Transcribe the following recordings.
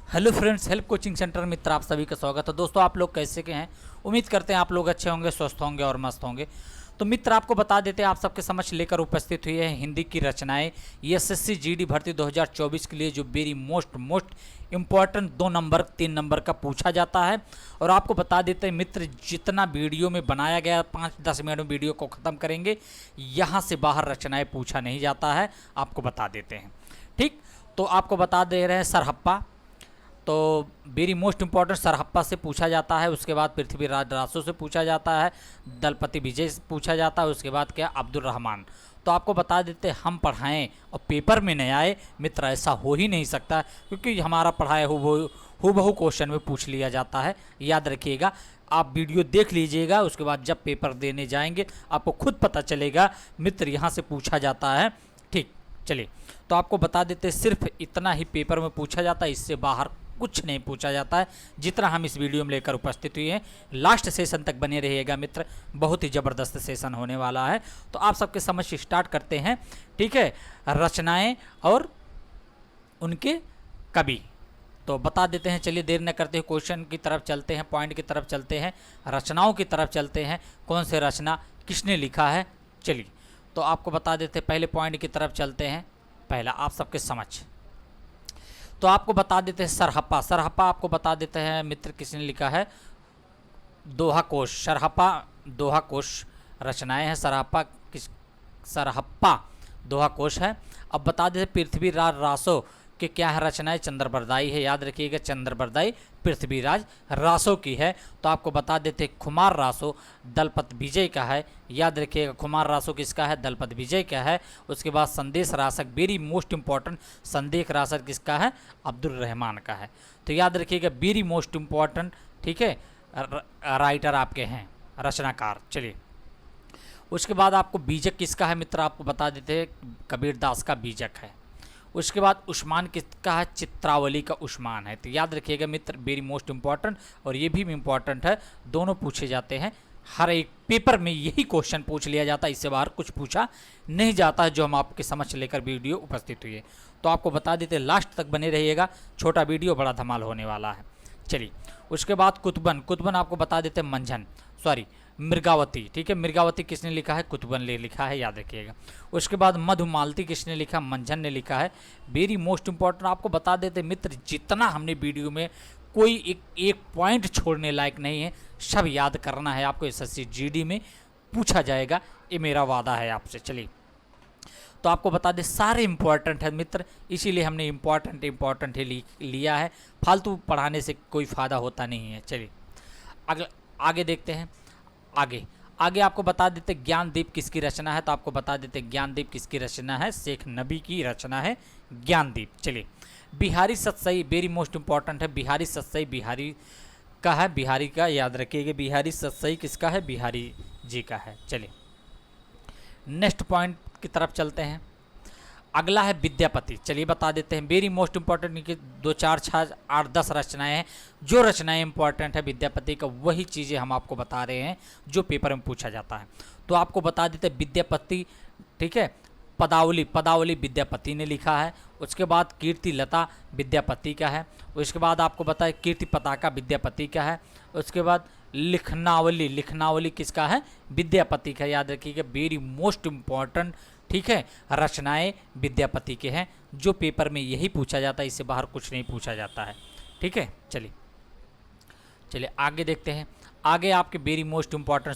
Hello friends, help coaching centre मित्र आप सभी का स्वागत है। दोस्तों, आप लोग कैसे के हैं? उम्मीद करते हैं आप लोग अच्छे होंगे, स्वस्थ होंगे और मस्त होंगे। तो मित्र, आपको बता देते हैं, आप सबके समक्ष लेकर उपस्थित हुई है हिंदी की रचनाएं एसएससी जीडी भर्ती 2024 के लिए जो very most important 2 number 3 number का पूछा जाता है। और आपको बता देते हैं मित्र, जितना वीडियो में बनाया गया 5-10 मिनट में वीडियो को ख़त्म करेंगे, यहाँ से बाहर रचनाएँ पूछा नहीं जाता है, आपको बता देते हैं। ठीक, तो आपको बता दे रहे हैं सरहप्पा, तो वेरी मोस्ट इंपॉर्टेंट सरहप्पा से पूछा जाता है। उसके बाद पृथ्वीराज रासो से पूछा जाता है, दलपति विजय से पूछा जाता है। उसके बाद क्या, अब्दुल रहमान। तो आपको बता देते हम पढ़ाएं और पेपर में नहीं आए मित्र, ऐसा हो ही नहीं सकता, क्योंकि हमारा पढ़ाया हूबहू क्वेश्चन में पूछ लिया जाता है। याद रखिएगा, आप वीडियो देख लीजिएगा, उसके बाद जब पेपर देने जाएंगे आपको खुद पता चलेगा मित्र, यहाँ से पूछा जाता है। ठीक, चलिए, तो आपको बता देते सिर्फ इतना ही पेपर में पूछा जाता है, इससे बाहर कुछ नहीं पूछा जाता है, जितना हम इस वीडियो में लेकर उपस्थित हुए हैं। लास्ट सेशन तक बने रहिएगा मित्र, बहुत ही ज़बरदस्त सेशन होने वाला है। तो आप सबके समझ स्टार्ट करते हैं। ठीक है, रचनाएं और उनके कवि तो बता देते हैं। चलिए, देर न करते हुए क्वेश्चन की तरफ चलते हैं, पॉइंट की तरफ चलते हैं, रचनाओं की तरफ चलते हैं। कौन से रचना किसने लिखा है, चलिए तो आपको बता देते हैं। पहले पॉइंट की तरफ चलते हैं, पहला आप सबके समझ। तो आपको बता देते हैं सरहप्पा। सरहप्पा आपको बता देते हैं मित्र, किसने लिखा है? दोहा कोश। सरहप्पा दोहा कोश रचनाएं हैं। सरहप्पा दोहा कोश है। अब बता देते पृथ्वीराज रासो कि क्या है रचनाएं? चंद्रबरदाई है। याद रखिएगा, चंद्रबरदाई पृथ्वीराज रासो की है। तो आपको बता देते खुमार रासो दलपत विजय का है। याद रखिएगा, खुमार रासो किसका है? दलपत विजय का है। उसके बाद संदेश रासक, वेरी मोस्ट इंपॉर्टेंट, संदेश रासक किसका है? अब्दुल रहमान का है। तो याद रखिएगा, वेरी मोस्ट इंपॉर्टेंट, ठीक है, राइटर आपके हैं, रचनाकार। चलिए, उसके बाद आपको बीजक किसका है मित्र? आपको बता देते हैं कबीर दास का बीजक है। उसके बाद उस्मान किसका है? चित्रावली का उस्मान है। तो याद रखिएगा मित्र, वेरी मोस्ट इंपॉर्टेंट, और ये भी इम्पॉर्टेंट है, दोनों पूछे जाते हैं। हर एक पेपर में यही क्वेश्चन पूछ लिया जाता है, इससे बाहर कुछ पूछा नहीं जाता है, जो हम आपके समझ लेकर वीडियो उपस्थित हुई है। तो आपको बता देते लास्ट तक बने रहिएगा, छोटा वीडियो बड़ा धमाल होने वाला है। चलिए, उसके बाद कुतुबन। कुतुबन आपको बता देते मंझन, सॉरी मृगावती। ठीक है, मृगावती किसने लिखा है? कुतुबन ने लिखा है, याद रखिएगा। उसके बाद मधुमालती किसने लिखा? मंझन ने लिखा है। वेरी मोस्ट इंपॉर्टेंट आपको बता देते मित्र, जितना हमने वीडियो में कोई एक पॉइंट छोड़ने लायक नहीं है, सब याद करना है आपको। एसएससी जीडी में पूछा जाएगा, ये मेरा वादा है आपसे। चलिए, तो आपको बता दें सारे इंपॉर्टेंट है मित्र, इसीलिए हमने इंपॉर्टेंट ही लिया है, फालतू पढ़ाने से कोई फ़ायदा होता नहीं है। चलिए, आगे देखते हैं। आगे आपको बता देते ज्ञानदीप किसकी रचना है? तो आपको बता देते ज्ञानदीप किसकी रचना है? शेख नबी की रचना है ज्ञानदीप। चलिए, Bihari Satsai, very most important है। बिहारी सतसई बिहारी का है, बिहारी का याद रखिएगा। बिहारी सतसई किसका है? बिहारी जी का है। चलिए, नेक्स्ट पॉइंट की तरफ चलते हैं। अगला है विद्यापति। चलिए बता देते हैं, वेरी मोस्ट इंपॉर्टेंट, इनकी 2, 4, 6, 8, 10 रचनाएं हैं। जो रचनाएं इंपॉर्टेंट है विद्यापति का, वही चीज़ें हम आपको बता रहे हैं जो पेपर में पूछा जाता है। तो आपको बता देते हैं विद्यापति, ठीक है, पदावली विद्यापति ने लिखा है। उसके बाद कीर्ति लता विद्यापति का है। उसके बाद आपको बताए कीर्ति पताका विद्यापति का है। उसके बाद लिखनावली किसका है? विद्यापति का। याद रखिएगा, वेरी मोस्ट इंपॉर्टेंट, ठीक है, रचनाएं विद्यापति के हैं, जो पेपर में यही पूछा जाता है, इससे बाहर कुछ नहीं पूछा जाता है। ठीक है, चलिए आगे देखते हैं। आगे आपके very most important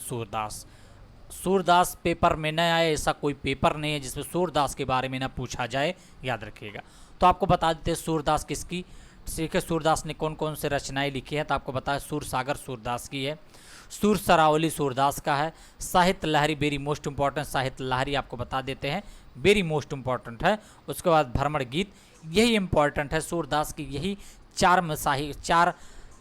Surdas paper में न आए, ऐसा कोई पेपर नहीं है जिसमें सूरदास के बारे में ना पूछा जाए, याद रखिएगा। तो आपको बता देते हैं सूरदास किसकी, ठीक है, सूरदास ने कौन कौन से रचनाएं लिखी हैं? तो आपको बताया सूरसागर सूरदास की है। सूर सरावली सूरदास का है। साहित्य लहरी, वेरी मोस्ट इंपॉर्टेंट, साहित्य लहरी आपको बता देते हैं, वेरी मोस्ट इंपॉर्टेंट है। उसके बाद भ्रमर गीत, यही इंपॉर्टेंट है, सूरदास की यही 4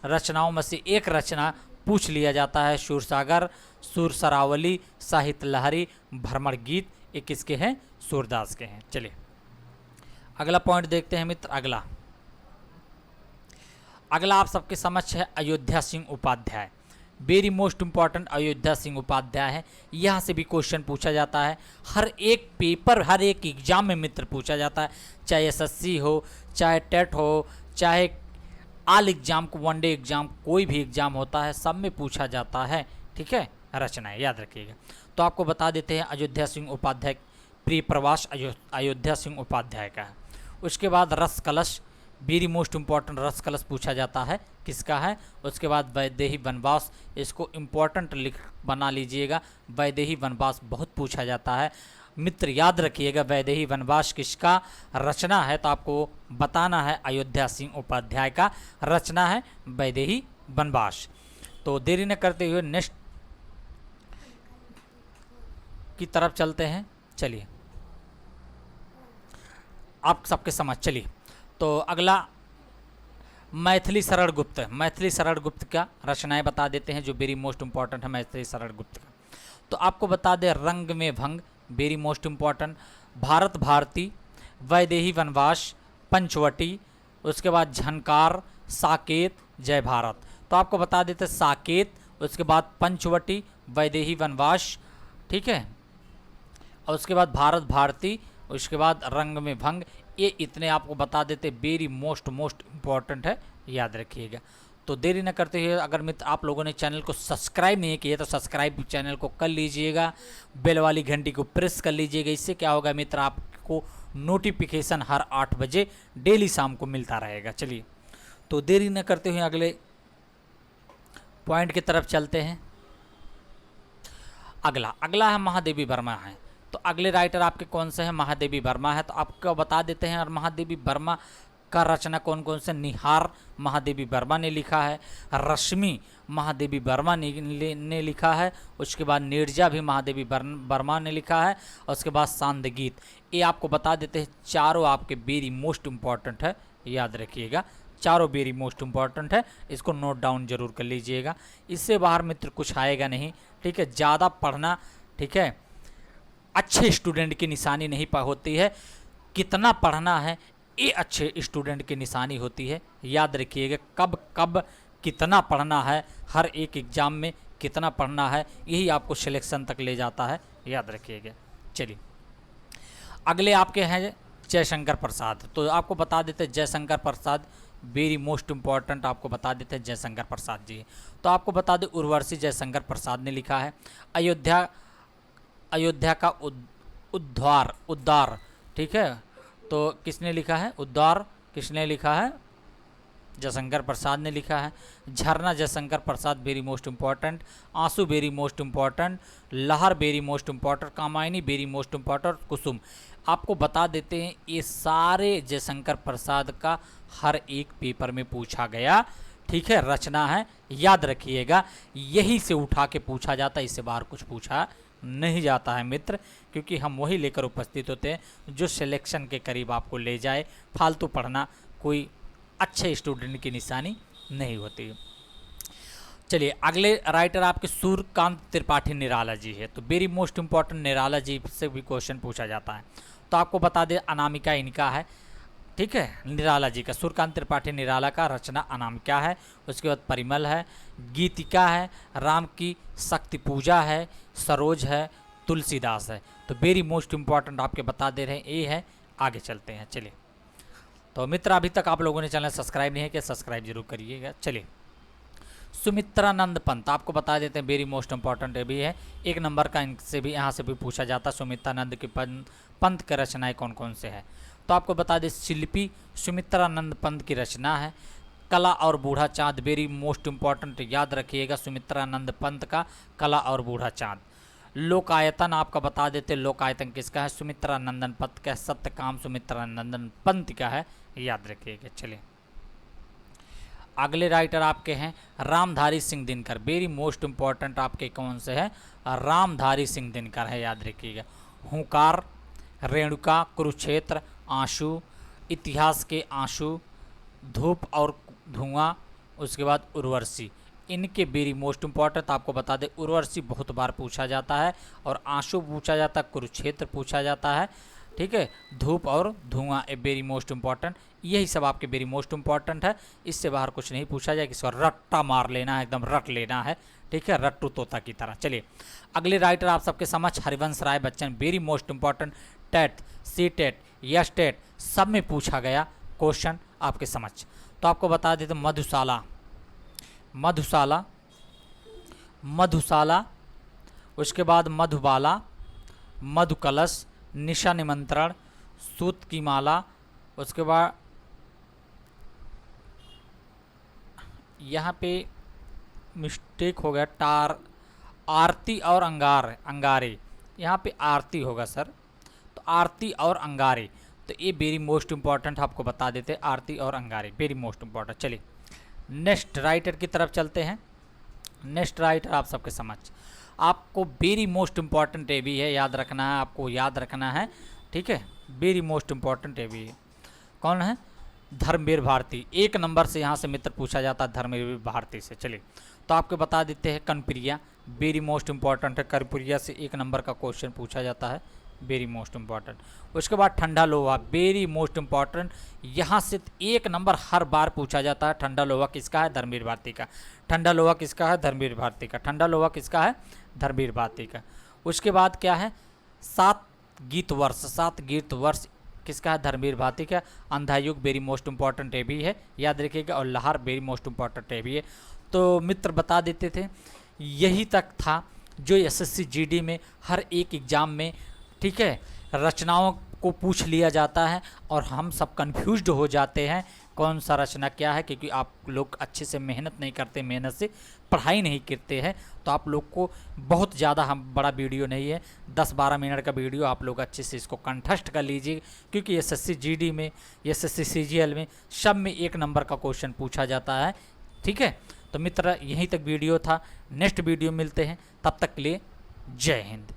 रचनाओं में से एक रचना पूछ लिया जाता है। सूरसागर, सूर सरावली, साहित्य लहरी, भ्रमर गीत, ये किसके हैं? सूरदास के हैं। चलिए, अगला पॉइंट देखते हैं मित्र। अगला आप सबके समक्ष है Ayodhya Singh Upadhyay. Very most important Ayodhya Singh Upadhyay है। यहाँ से भी क्वेश्चन पूछा जाता है, हर एक पेपर, हर एक एग्जाम में मित्र पूछा जाता है, चाहे एसएससी हो, चाहे टेट हो, चाहे ऑल एग्जाम को, वनडे एग्जाम, कोई भी एग्जाम होता है सब में पूछा जाता है, ठीक है, रचनाएं याद रखिएगा। तो आपको बता देते हैं अयोध्या सिंह उपाध्याय, प्रिय प्रवास अयोध्या सिंह उपाध्याय का है। उसके बाद रस कलश, वेरी मोस्ट इम्पॉर्टेंट, रस कलश पूछा जाता है, किसका है। उसके बाद वैदेही वनवास, इसको इम्पोर्टेंट लिख बना लीजिएगा, वैदेही वनवास बहुत पूछा जाता है मित्र, याद रखिएगा वैदेही वनवास किसका रचना है, तो आपको बताना है अयोध्या सिंह उपाध्याय का रचना है वैदेही वनवास। तो देरी न करते हुए नेक्स्ट की तरफ चलते हैं, चलिए आप सबके समझ। चलिए तो अगला मैथिली शरण गुप्त, मैथिली शरण गुप्त का रचनाएं बता देते हैं जो वेरी मोस्ट इंपॉर्टेंट है मैथिली शरण गुप्त का। तो आपको बता दें Rang Mein Bhang, very most important, Bharat Bharati, Vaidehi Vanvas, Panchavati, उसके बाद झनकार, साकेत, जय भारत। तो आपको बता देते साकेत, उसके बाद पंचवटी, वैदेही वनवास, ठीक है, और उसके बाद भारत भारती, उसके बाद रंग में भंग, ये इतने आपको बता देते वेरी मोस्ट इम्पॉर्टेंट है, याद रखिएगा। तो देरी न करते हुए अगर मित्र आप लोगों ने चैनल को सब्सक्राइब नहीं किया तो सब्सक्राइब चैनल को कर लीजिएगा, बेल वाली घंटी को प्रेस कर लीजिएगा। इससे क्या होगा मित्र, आपको नोटिफिकेशन हर 8 बजे डेली शाम को मिलता रहेगा। चलिए तो देरी न करते हुए अगले पॉइंट की तरफ चलते हैं। अगला है महादेवी वर्मा है। तो अगले राइटर आपके कौन से हैं, महादेवी वर्मा है। तो आपको बता देते हैं और महादेवी वर्मा का रचना कौन कौन से, निहार महादेवी वर्मा ने लिखा है, रश्मि महादेवी वर्मा ने लिखा है, उसके बाद नीरजा भी महादेवी वर्मा ने लिखा है, और उसके बाद सांद गीत। ये आपको बता देते हैं चारों आपके वेरी मोस्ट इम्पॉर्टेंट है, याद रखिएगा चारों वेरी मोस्ट इम्पॉर्टेंट है, इसको नोट डाउन जरूर कर लीजिएगा। इससे बाहर मित्र कुछ आएगा नहीं, ठीक है। ज़्यादा पढ़ना, ठीक है, अच्छे स्टूडेंट की निशानी नहीं होती है, कितना पढ़ना है ये अच्छे स्टूडेंट की निशानी होती है, याद रखिएगा। कब कब कितना पढ़ना है, हर एक एग्ज़ाम में कितना पढ़ना है, यही आपको सिलेक्शन तक ले जाता है, याद रखिएगा। चलिए अगले आपके हैं जयशंकर प्रसाद। तो आपको बता देते हैं Jaishankar Prasad very most important, आपको बता देते हैं जयशंकर प्रसाद जी। तो आपको बता दें उर्वशी जयशंकर प्रसाद ने लिखा है। अयोध्या का उद्धार, ठीक है, तो किसने लिखा है, उद्धार किसने लिखा है, जयशंकर प्रसाद ने लिखा है। Jharna Jaishankar Prasad very most important, Aansu very most important, Lahar very most important, Kamayani very most important, Kusum. आपको बता देते हैं ये सारे जयशंकर प्रसाद का हर एक पेपर में पूछा गया, ठीक है, रचना है, याद रखिएगा। यही से उठा के पूछा जाता है, इससे बाहर कुछ पूछा नहीं जाता है मित्र, क्योंकि हम वही लेकर उपस्थित होते हैं जो सिलेक्शन के करीब आपको ले जाए। फालतू पढ़ना कोई अच्छे स्टूडेंट की निशानी नहीं होती। चलिए अगले राइटर आपके सूर्यकांत त्रिपाठी निराला जी है। तो very most important, Nirala ji से भी क्वेश्चन पूछा जाता है। तो आपको बता दें अनामिका इनका है, ठीक है, निराला जी का, सूर्यकांत त्रिपाठी निराला का रचना अनामिका है। उसके बाद परिमल है, गीतिका है, राम की शक्ति पूजा है, सरोज है, तुलसीदास है। तो वेरी मोस्ट इम्पॉर्टेंट आपके बता दे रहे हैं, ये है। आगे चलते हैं। चलिए तो मित्र अभी तक आप लोगों ने चैनल सब्सक्राइब नहीं है, कि सब्सक्राइब जरूर करिएगा। चलिए सुमित्रानंद पंत आपको बता देते हैं, वेरी मोस्ट इम्पॉर्टेंट भी है, 1 नंबर का इनसे भी यहाँ से भी पूछा जाता है। सुमित्रानंद के पंत के रचनाएँ कौन कौन से हैं। तो आपको बता दें शिल्पी सुमित्रानंद पंत की रचना है। कला और बूढ़ा चाँद वेरी मोस्ट इम्पॉर्टेंट, याद रखिएगा सुमित्रानंद पंत का कला और बूढ़ा चाँद। लोकायतन आपका बता देते, लोकायतन किसका है, सुमित्रानंदन पंत का। सत्यकाम सुमित्रानंदन पंत का है, याद रखिएगा। चलिए अगले राइटर आपके हैं Ramdhari Singh Dinkar, very most important आपके कौन से हैं, रामधारी सिंह दिनकर है, याद रखिएगा। हुंकार, रेणुका, कुरुक्षेत्र, आंसू, इतिहास के आंसू, धूप और धुआं, उसके बाद उर्वशी, इनके वेरी मोस्ट इम्पॉर्टेंट आपको बता दें। उर्वशी बहुत बार पूछा जाता है, और आंसू पूछा जाता है, कुरुक्षेत्र पूछा जाता है, ठीक है, धूप और धुआं ए वेरी मोस्ट इम्पॉर्टेंट। यही सब आपके वेरी मोस्ट इम्पॉर्टेंट है, इससे बाहर कुछ नहीं पूछा जाए, किसी रट्टा मार लेना है, एकदम रट लेना है, ठीक है, रट्टू तोता की तरह। चलिए अगले राइटर आप सबके समझ Harivansh Rai Bachchan, very most important, TET, C TET, S TET सब में पूछा गया क्वेश्चन आपके समझ। तो आपको बता देते मधुशाला, मधुशाला, मधुशाला, उसके बाद मधुबाला, मधुकलश, निशा निमंत्रण, सूत की माला, उसके बाद यहाँ पे मिस्टेक हो गया, टार, आरती और अंगारे, यहाँ पे आरती होगा सर, तो आरती और अंगारे, तो ये वेरी मोस्ट इंपॉर्टेंट आपको बता देते, आरती और अंगारे वेरी मोस्ट इंपॉर्टेंट। चलिए नेक्स्ट राइटर की तरफ चलते हैं। नेक्स्ट राइटर आप सबके समझ, आपको वेरी मोस्ट इंपॉर्टेंट ये भी है, याद रखना है, आपको याद रखना है, ठीक है, वेरी मोस्ट इंपॉर्टेंट ये भी है। कौन है? धर्मवीर भारती। एक नंबर से यहाँ से मित्र पूछा जाता है धर्मवीर भारती से। चलिए तो आपको बता देते हैं कनप्रिया, वेरी मोस्ट इंपॉर्टेंट है, कनप्रिया से एक नंबर का क्वेश्चन पूछा जाता है, वेरी मोस्ट इंपॉर्टेंट। उसके बाद ठंडा लोहा, वेरी मोस्ट इंपॉर्टेंट, यहाँ से एक नंबर हर बार पूछा जाता है। ठंडा लोहा किसका है? धर्मवीर भारती का। ठंडा लोहा किसका है? धर्मवीर भारती का। ठंडा लोहा किसका है? धर्मवीर भारती का। उसके बाद क्या है? 7 गीत वर्ष, 7 गीत वर्ष किसका है? धर्मवीर भारती का। अंधा युग वेरी मोस्ट इंपॉर्टेंट ये भी है, याद रखिएगा, और लहर वेरी मोस्ट इंपॉर्टेंट ये भी है। तो मित्र बता देते थे, यही तक था जो एसएससी जीडी में हर एक एग्ज़ाम में, ठीक है, रचनाओं को पूछ लिया जाता है और हम सब कंफ्यूज्ड हो जाते हैं कौन सा रचना क्या है, क्योंकि आप लोग अच्छे से मेहनत नहीं करते, मेहनत से पढ़ाई नहीं करते हैं। तो आप लोग को बहुत ज़्यादा हम बड़ा वीडियो नहीं है, 10-12 मिनट का वीडियो, आप लोग अच्छे से इसको कंठस्थ कर लीजिए, क्योंकि एसएससी जीडी में, एसएससी सीजीएल में सब में 1 नंबर का क्वेश्चन पूछा जाता है, ठीक है। तो मित्र यहीं तक वीडियो था, नेक्स्ट वीडियो मिलते हैं, तब तक के लिए जय हिंद।